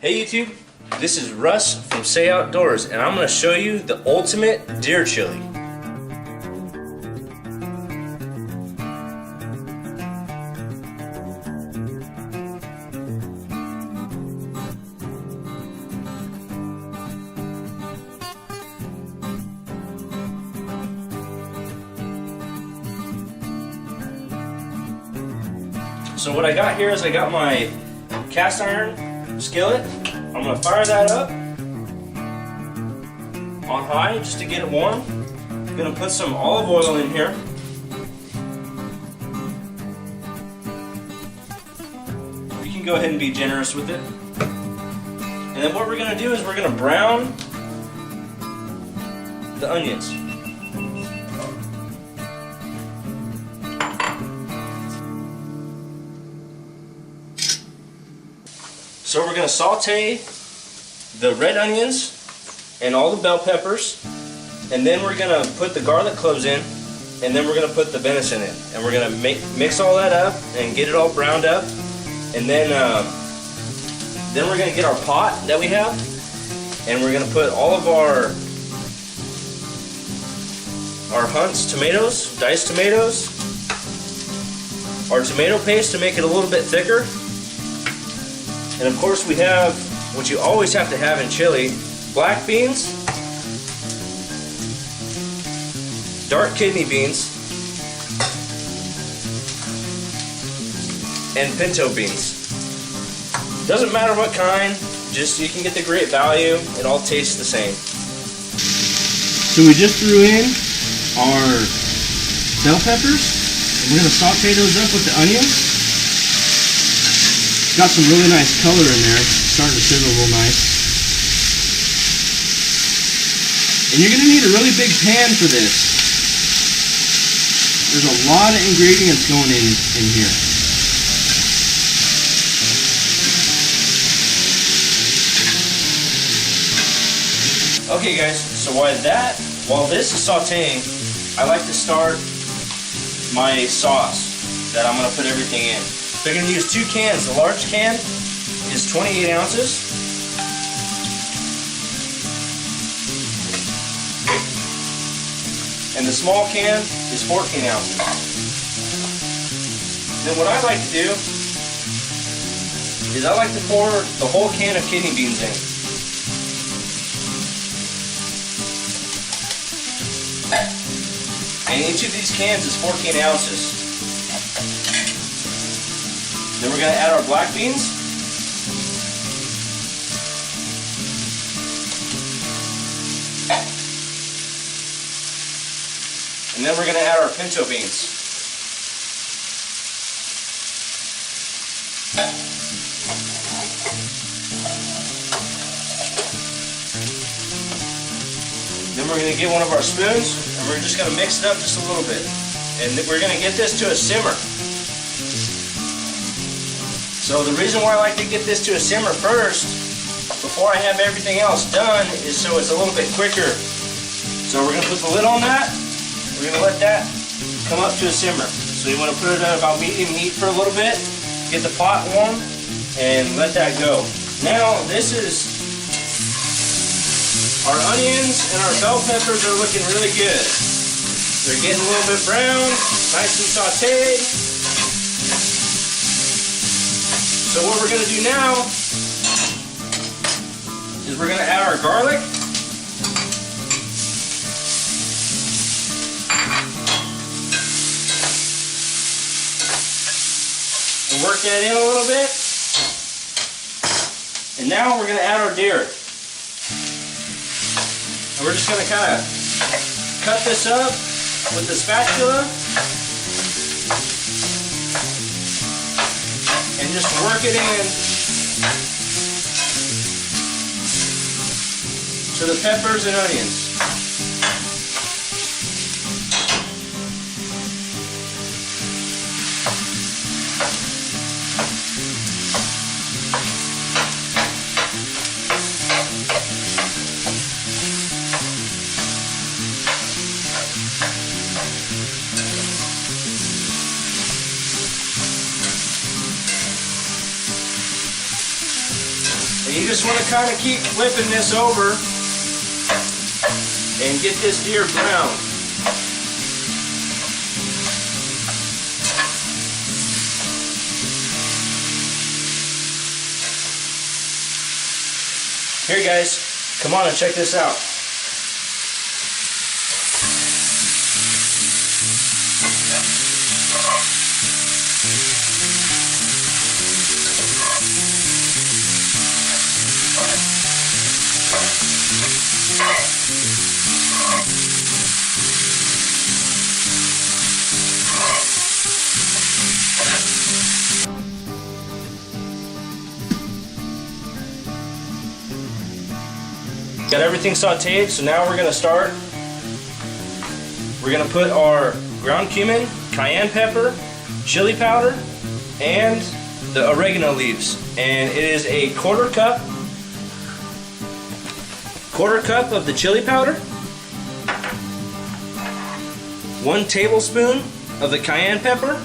Hey YouTube, this is Russ from Say Outdoors, and I'm going to show you the ultimate deer chili. So what I got here is I got my cast iron skillet. I'm going to fire that up on high just to get it warm. I'm going to put some olive oil in here. You can go ahead and be generous with it. And then what we're going to do is we're going to brown the onions. So we're going to saute the red onions and all the bell peppers, and then we're going to put the garlic cloves in, and then we're going to put the venison in, and we're going to mix all that up and get it all browned up, and then we're going to get our pot that we have, and we're going to put all of our Hunt's tomatoes, diced tomatoes, our tomato paste to make it a little bit thicker. And of course we have what you always have to have in chili: black beans, dark kidney beans, and pinto beans. Doesn't matter what kind, just you can get the great value. It all tastes the same. So we just threw in our bell peppers, and we're going to saute those up with the onions. Got some really nice color in there. It's starting to sizzle real nice. And you're going to need a really big pan for this. There's a lot of ingredients going in here. Okay guys, so while this is sauteing, I like to start my sauce that I'm going to put everything in. So you're going to use 2 cans. The large can is 28 ounces. And the small can is 14 ounces. Then what I like to do is I like to pour the whole can of kidney beans in. And each of these cans is 14 ounces. Then we're going to add our black beans. And then we're going to add our pinto beans. Then we're going to get one of our spoons and we're just going to mix it up just a little bit. And we're going to get this to a simmer. So the reason why I like to get this to a simmer first, before I have everything else done, is so it's a little bit quicker. So we're going to put the lid on that. We're going to let that come up to a simmer. So you want to put it at about medium heat for a little bit, get the pot warm, and let that go. Now this is, our onions and our bell peppers are looking really good. They're getting a little bit brown, nice and sauteed. So what we're going to do now is we're going to add our garlic. And work that in a little bit. And now we're going to add our deer. And we're just going to kind of cut this up with the spatula. And just work it in to the peppers and onions. And you just want to kind of keep flipping this over and get this deer brown. Here guys, come on and check this out. Got everything sauteed, so now we're going to start. We're going to put our ground cumin, cayenne pepper, chili powder, and the oregano leaves. And it is a quarter cup of the chili powder, 1 tablespoon of the cayenne pepper,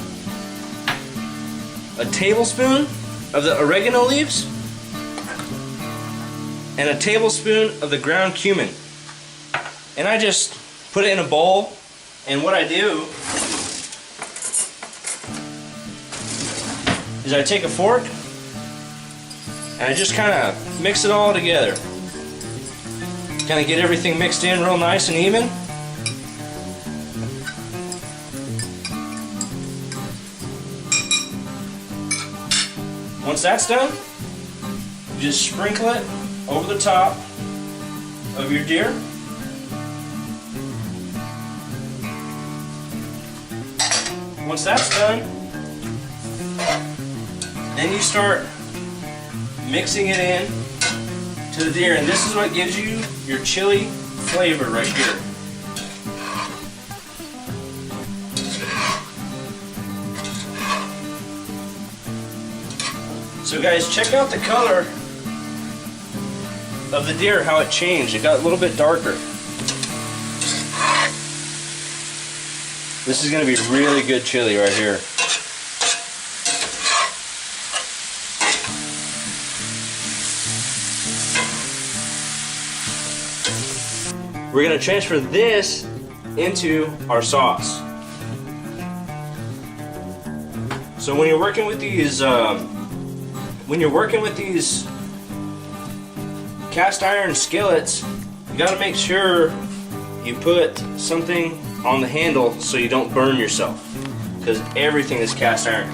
a tablespoon of the oregano leaves, and a tablespoon of the ground cumin. And I just put it in a bowl, and what I do is I take a fork and I just kind of mix it all together. Kind of get everything mixed in real nice and even. Once that's done, you just sprinkle it over the top of your deer. Once that's done, then you start mixing it in to the deer, and this is what gives you your chili flavor right here. So guys, check out the color of the deer, how it changed. It got a little bit darker. This is going to be really good chili right here. We're going to transfer this into our sauce. So when you're working with these, cast iron skillets, you got to make sure you put something on the handle so you don't burn yourself, because everything is cast iron.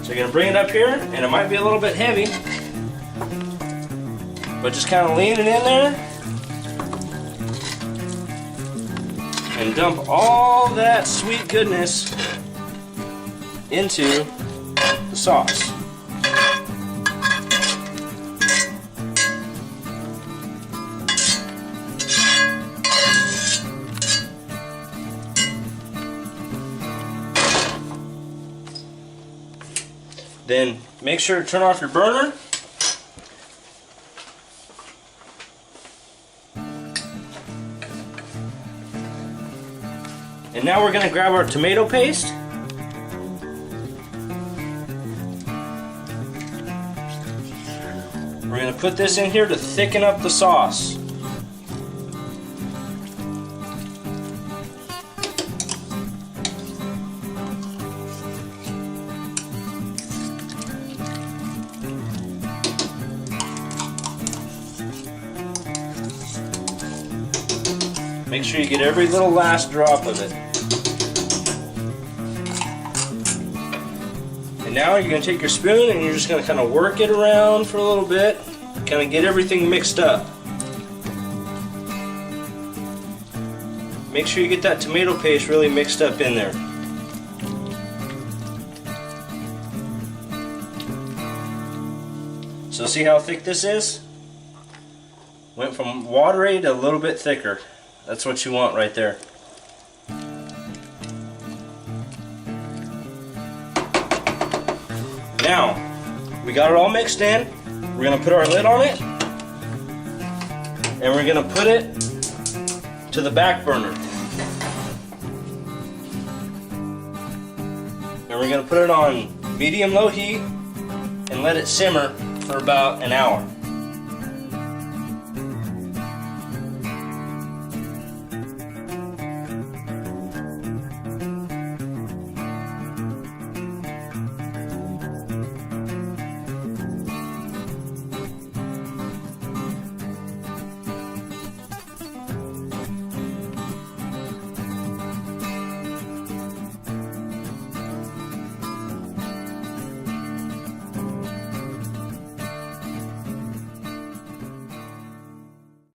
So you're going to bring it up here, and it might be a little bit heavy, but just kind of lean it in there and dump all that sweet goodness into the sauce. Then make sure to turn off your burner. And now we're going to grab our tomato paste. We're going to put this in here to thicken up the sauce. Make sure you get every little last drop of it. And now you're going to take your spoon and you're just going to kind of work it around for a little bit, kind of get everything mixed up. Make sure you get that tomato paste really mixed up in there. So see how thick this is? Went from watery to a little bit thicker. That's what you want right there. Now, we got it all mixed in. We're going to put our lid on it, and we're going to put it to the back burner. And we're going to put it on medium-low heat and let it simmer for about an hour.